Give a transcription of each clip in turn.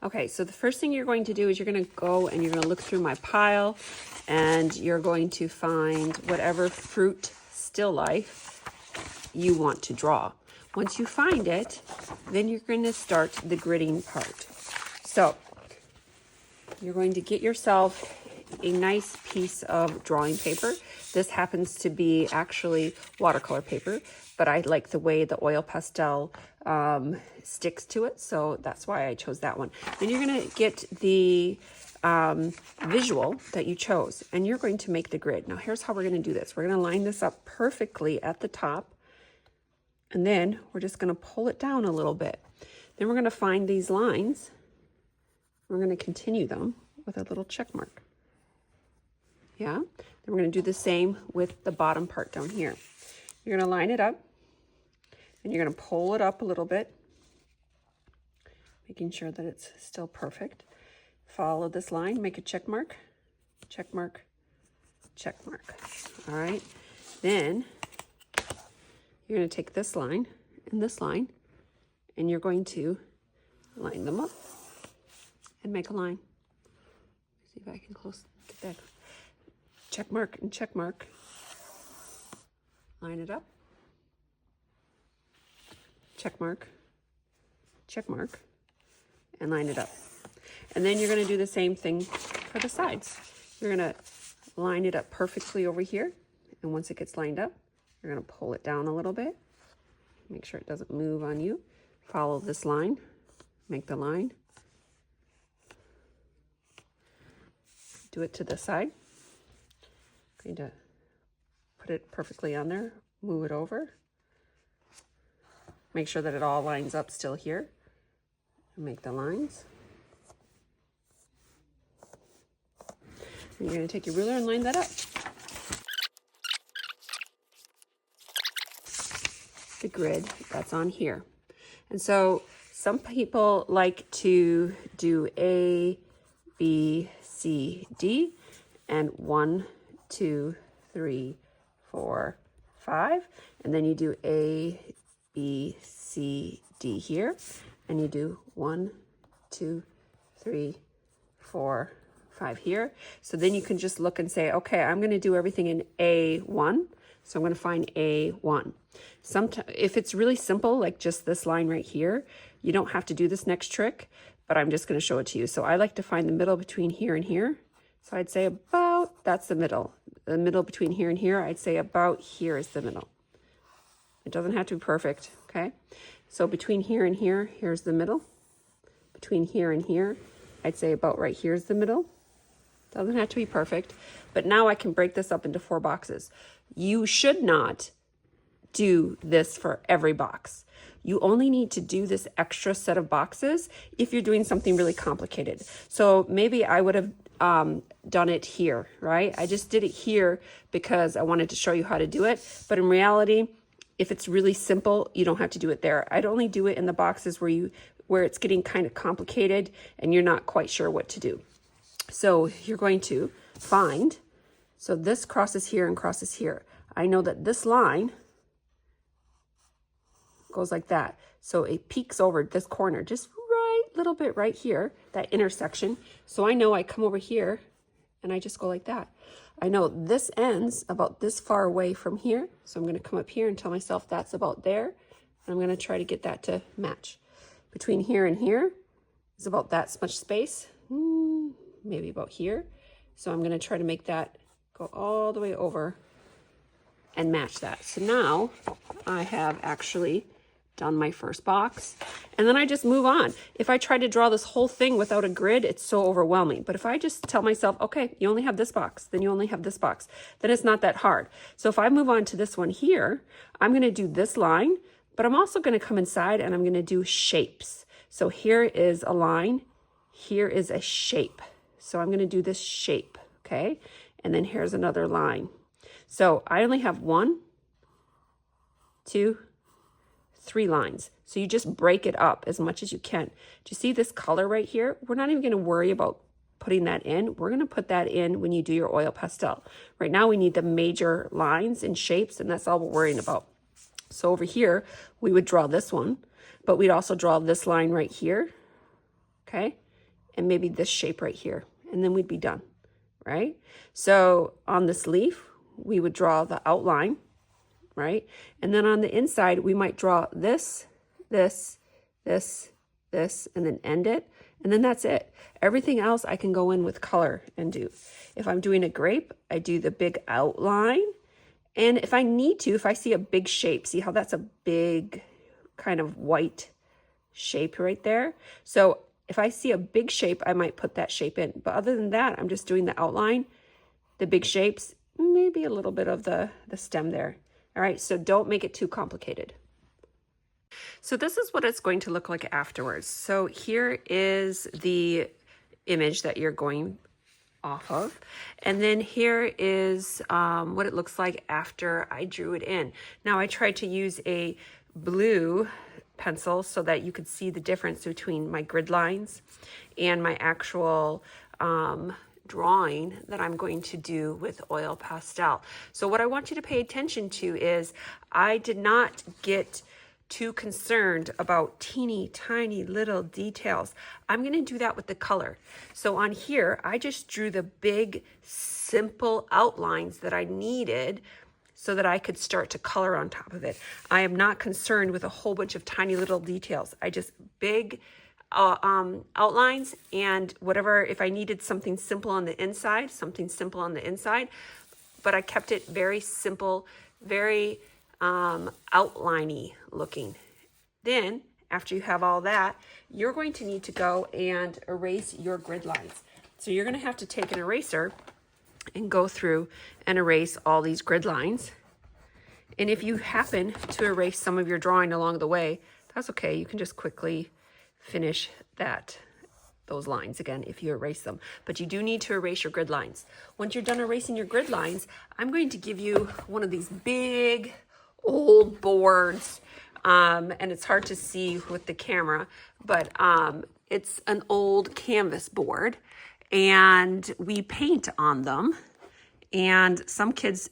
Okay, so the first thing you're going to do is you're going to go and you're going to look through my pile, and you're going to find whatever fruit still life you want to draw. Once you find it, then you're going to start the gridding part. So you're going to get yourself a nice piece of drawing paper. This happens to be actually watercolor paper, but I like the way the oil pastel sticks to it, so that's why I chose that one. Then you're going to get the visual that you chose, and you're going to make the grid. Now here's how we're going to do this. We're going to line this up perfectly at the top, and then we're just going to pull it down a little bit. Then we're going to find these lines. We're going to continue them with a little check mark. Yeah, then we're going to do the same with the bottom part down here. You're going to line it up, and you're going to pull it up a little bit, making sure that it's still perfect. Follow this line, make a check mark, check mark, check mark. All right, then you're going to take this line and this line, and you're going to line them up and make a line. See if I can get that. Check mark and check mark. Line it up. Check mark, and line it up. And then you're going to do the same thing for the sides. You're going to line it up perfectly over here. And once it gets lined up, you're going to pull it down a little bit. Make sure it doesn't move on you. Follow this line, make the line. Do it to the side. Going to put it perfectly on there, move it over. Make sure that it all lines up still here. And make the lines. And you're going to take your ruler and line that up. The grid that's on here. And so some people like to do A, B, C, D, and 1, 2, 3, 4, 5. And then you do A, B, C, D here. And you do 1, 2, 3, 4, 5 here. So then you can just look and say, okay, I'm going to do everything in A1. So I'm going to find A1. Sometimes, if it's really simple, like just this line right here, you don't have to do this next trick, but I'm just going to show it to you. So I like to find the middle between here and here. So I'd say about, that's the middle. The middle between here and here, I'd say about here is the middle. It doesn't have to be perfect, okay? So between here and here, here's the middle. Between here and here, I'd say about right here's the middle. Doesn't have to be perfect, but now I can break this up into 4 boxes. You should not do this for every box. You only need to do this extra set of boxes if you're doing something really complicated. So maybe I would have done it here, right? I just did it here because I wanted to show you how to do it. But in reality, if it's really simple, you don't have to do it there. I'd only do it in the boxes where it's getting kind of complicated and you're not quite sure what to do. So you're going to find, so this crosses here and crosses here. I know that this line goes like that. So it peeks over this corner, just right, little bit right here, that intersection. So I know I come over here and I just go like that. I know this ends about this far away from here. So I'm going to come up here and tell myself that's about there. And I'm going to try to get that to match. Between here and here is about that much space, maybe about here. So I'm going to try to make that go all the way over and match that. So now I have actually done my first box, and then I just move on. If I try to draw this whole thing without a grid, it's so overwhelming. But if I just tell myself, okay, you only have this box, then you only have this box, then it's not that hard. So if I move on to this one here, I'm going to do this line, but I'm also going to come inside and I'm going to do shapes. So here is a line, here is a shape. So I'm going to do this shape, okay? And then here's another line. So I only have 1, 2, 3 lines. So you just break it up as much as you can. Do you see this color right here? We're not even going to worry about putting that in. We're going to put that in when you do your oil pastel. Right now we need the major lines and shapes, and that's all we're worrying about. So over here, we would draw this one, but we'd also draw this line right here, okay? and maybe this shape right here, and then we'd be done, right? So on this leaf, we would draw the outline, right? And then on the inside, we might draw this, this, this, this, and then end it. And then that's it. Everything else I can go in with color and do. If I'm doing a grape, I do the big outline. And if I need to, if I see a big shape, see how that's a big kind of white shape right there? So if I see a big shape, I might put that shape in. But other than that, I'm just doing the outline, the big shapes, maybe a little bit of the stem there. All right, so don't make it too complicated. So this is what it's going to look like afterwards. So here is the image that you're going off of. And then here is what it looks like after I drew it in. Now I tried to use a blue pencil so that you could see the difference between my grid lines and my actual drawing that I'm going to do with oil pastel. So what I want you to pay attention to is I did not get too concerned about teeny tiny little details. I'm going to do that with the color. So on here, I just drew the big, simple outlines that I needed so that I could start to color on top of it. I am not concerned with a whole bunch of tiny little details. I just big outlines and whatever, if I needed something simple on the inside, something simple on the inside, but I kept it very simple, very outliney looking. Then after you have all that, you're going to need to go and erase your grid lines. So you're going to have to take an eraser and go through and erase all these grid lines. And if you happen to erase some of your drawing along the way, that's okay. You can just quickly finish those lines again if you erase them. But you do need to erase your grid lines. Once you're done erasing your grid lines, I'm going to give you one of these big old boards. And it's hard to see with the camera, but it's an old canvas board and we paint on them. And some kids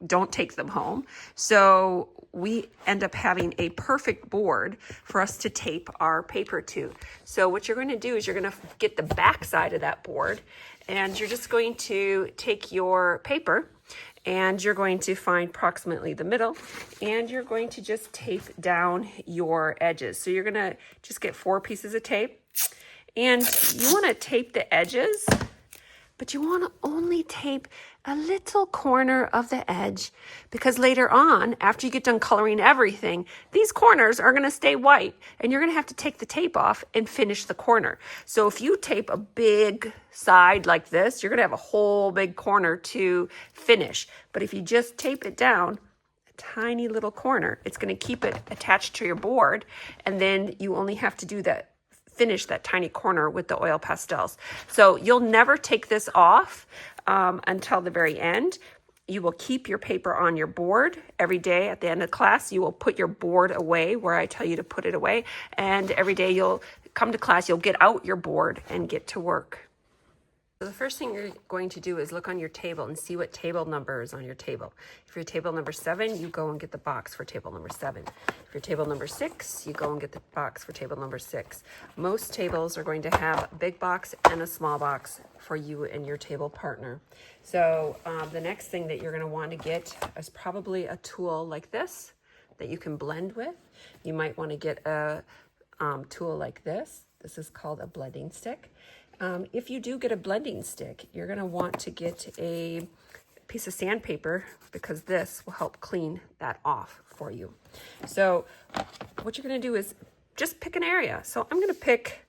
don't take them home. So we end up having a perfect board for us to tape our paper to. So what you're going to do is you're going to get the back side of that board and you're just going to take your paper and you're going to find approximately the middle and you're going to just tape down your edges. So you're going to just get 4 pieces of tape and you want to tape the edges, but you want to only tape a little corner of the edge because later on, after you get done coloring everything, these corners are going to stay white and you're going to have to take the tape off and finish the corner. So if you tape a big side like this, you're going to have a whole big corner to finish. But if you just tape it down, a tiny little corner, it's going to keep it attached to your board. And then you only have to do that, finish that tiny corner with the oil pastels. So you'll never take this off until the very end. You will keep your paper on your board every day. At the end of class, you will put your board away where I tell you to put it away. And every day you'll come to class, you'll get out your board and get to work. So the first thing you're going to do is look on your table and see what table number is on your table. If you're table number 7, you go and get the box for table number 7. If you're table number 6, you go and get the box for table number 6. Most tables are going to have a big box and a small box for you and your table partner. So the next thing that you're going to want to get is probably a tool like this that you can blend with. You might want to get a tool like this. This is called a blending stick. If you do get a blending stick, you're going to want to get a piece of sandpaper because this will help clean that off for you. So what you're going to do is just pick an area. So I'm going to pick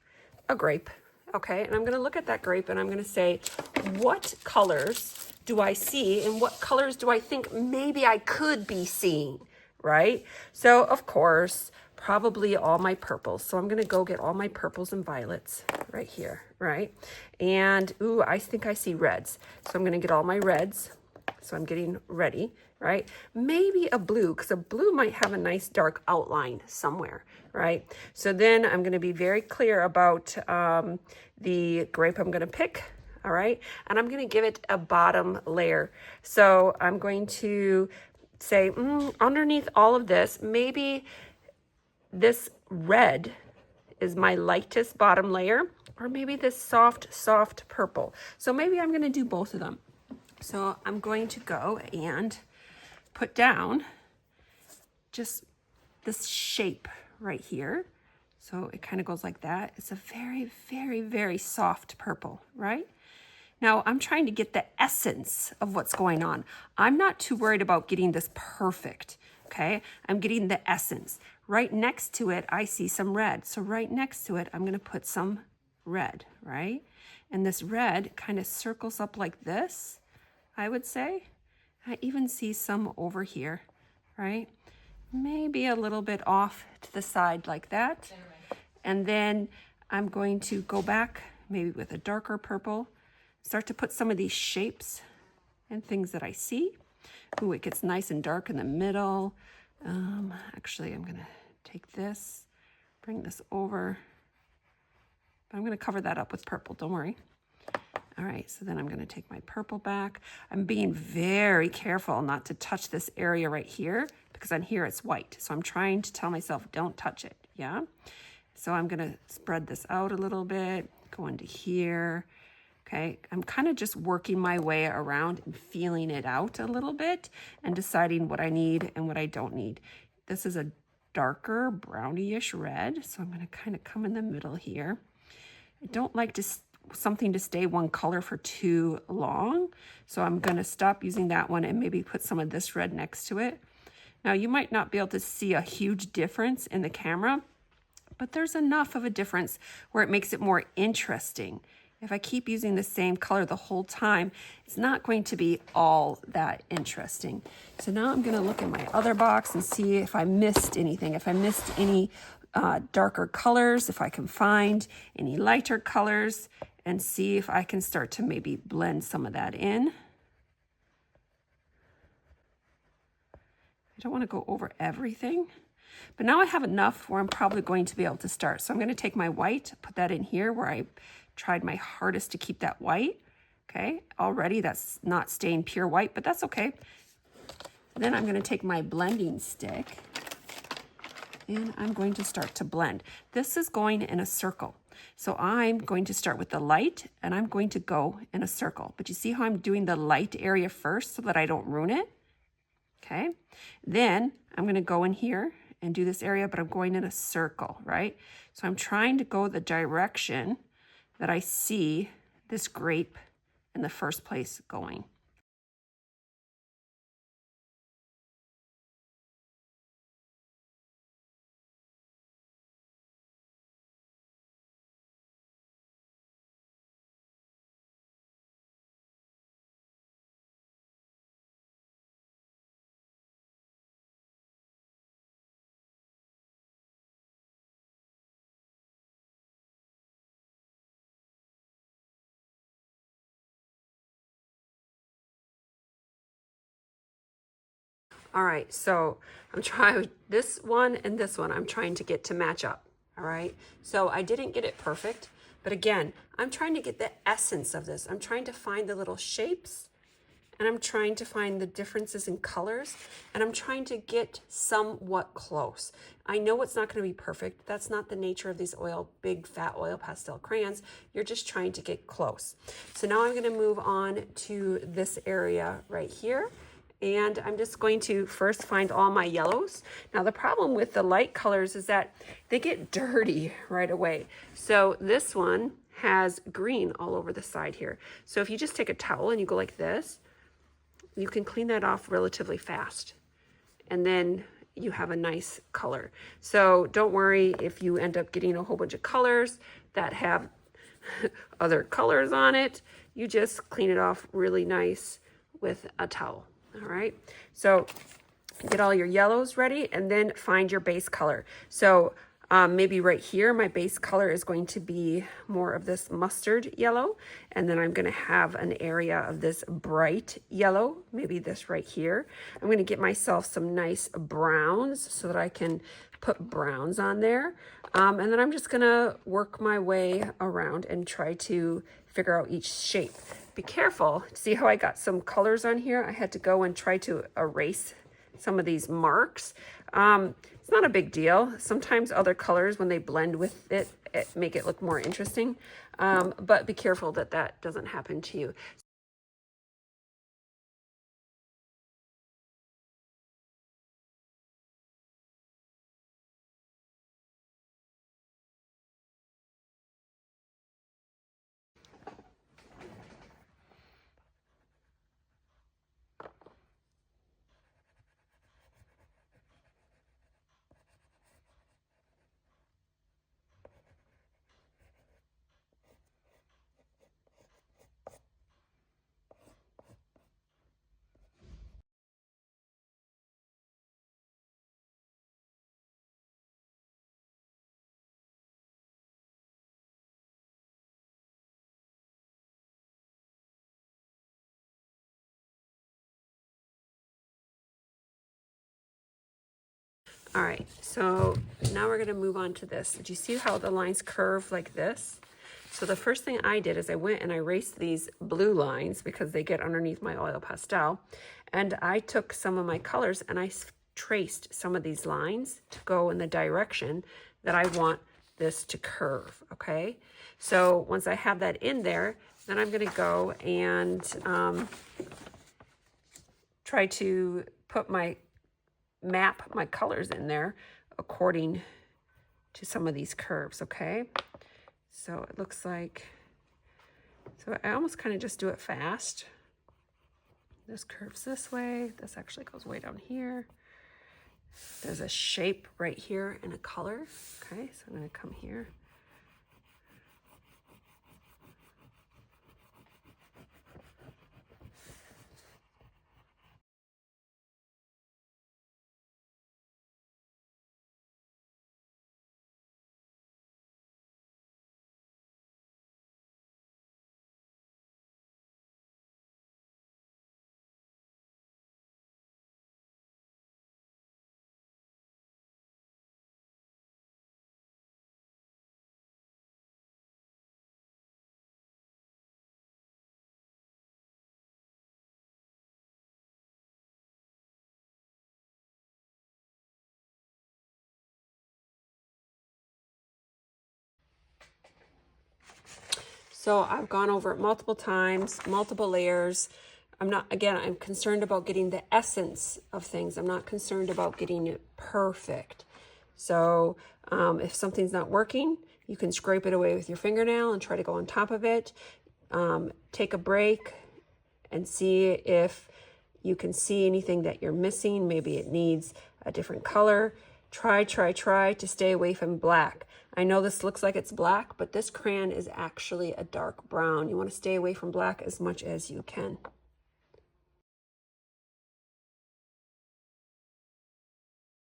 a grape, okay? And I'm going to look at that grape and I'm going to say, what colors do I see and what colors do I think maybe I could be seeing, right? So of course, probably all my purples. So I'm going to go get all my purples and violets right here, right? And, ooh, I think I see reds. So I'm going to get all my reds. So I'm getting ready, right? Maybe a blue, because a blue might have a nice dark outline somewhere, right? So then I'm going to be very clear about the grape I'm going to pick, all right? And I'm going to give it a bottom layer. So I'm going to say, underneath all of this, maybe this red is my lightest bottom layer, or maybe this soft, soft purple. So maybe I'm gonna do both of them. So I'm going to go and put down just this shape right here. So it kind of goes like that. It's a very, very, very soft purple, right? Now I'm trying to get the essence of what's going on. I'm not too worried about getting this perfect, okay? I'm getting the essence. Right next to it, I see some red. So right next to it, I'm gonna put some red, right? And this red kind of circles up like this, I would say. I even see some over here, right? Maybe a little bit off to the side like that. And then I'm going to go back, maybe with a darker purple, start to put some of these shapes and things that I see. Ooh, it gets nice and dark in the middle. Actually, I'm gonna take this, bring this over. I'm gonna cover that up with purple, don't worry. All right, so then I'm gonna take my purple back. I'm being very careful not to touch this area right here because on here it's white. So I'm trying to tell myself, don't touch it, yeah? So I'm gonna spread this out a little bit, go into here. Okay, I'm kind of just working my way around and feeling it out a little bit and deciding what I need and what I don't need. This is a darker brownish red, so I'm going to kind of come in the middle here. I don't like something to stay one color for too long, so I'm going to stop using that one and maybe put some of this red next to it. Now, you might not be able to see a huge difference in the camera, but there's enough of a difference where it makes it more interesting. If I keep using the same color the whole time, it's not going to be all that interesting. So now I'm gonna look in my other box and see if I missed anything, if I missed any darker colors, if I can find any lighter colors, and see if I can start to maybe blend some of that in. I don't wanna go over everything, but now I have enough where I'm probably going to be able to start. So I'm gonna take my white, put that in here where I tried my hardest to keep that white. Okay, already that's not staying pure white, but that's okay. Then I'm gonna take my blending stick and I'm going to start to blend. This is going in a circle. So I'm going to start with the light and I'm going to go in a circle. But you see how I'm doing the light area first so that I don't ruin it? Okay, then I'm gonna go in here and do this area, but I'm going in a circle, right? So I'm trying to go the direction that I see this grape in the first place going. All right, so I'm trying this one and this one. I'm trying to get to match up, all right? So I didn't get it perfect, but again, I'm trying to get the essence of this. I'm trying to find the little shapes and I'm trying to find the differences in colors and I'm trying to get somewhat close. I know it's not gonna be perfect. That's not the nature of these big fat oil pastel crayons. You're just trying to get close. So now I'm gonna move on to this area right here. And I'm just going to first find all my yellows. Now the problem with the light colors is that they get dirty right away. So this one has green all over the side here. So if you just take a towel and you go like this, you can clean that off relatively fast. And then you have a nice color. So don't worry if you end up getting a whole bunch of colors that have other colors on it. You just clean it off really nice with a towel. All right, so get all your yellows ready and then find your base color. So maybe right here, my base color is going to be more of this mustard yellow. And then I'm gonna have an area of this bright yellow, maybe this right here. I'm gonna get myself some nice browns so that I can put browns on there. And then I'm just gonna work my way around and try to figure out each shape. Be careful. See how I got some colors on here? I had to go and try to erase some of these marks. It's not a big deal. Sometimes other colors, when they blend with it, make it look more interesting. But be careful that that doesn't happen to you. All right, so now we're going to move on to this. Did you see how the lines curve like this? So the first thing I did is I went and I erased these blue lines because they get underneath my oil pastel. And I took some of my colors and I traced some of these lines to go in the direction that I want this to curve, okay? So once I have that in there, then I'm going to go and try to put map my colors in there according to some of these curves, okay? So it looks like, so I almost kind of just do it fast. This curves this way. This actually goes way down here. There's a shape right here and a color. Okay, so I'm going to come here. So I've gone over it multiple times, multiple layers. I'm concerned about getting the essence of things. I'm not concerned about getting it perfect. So if something's not working, you can scrape it away with your fingernail and try to go on top of it. Take a break and see if you can see anything that you're missing. Maybe it needs a different color. Try to stay away from black. I know this looks like it's black, but this crayon is actually a dark brown. You want to stay away from black as much as you can.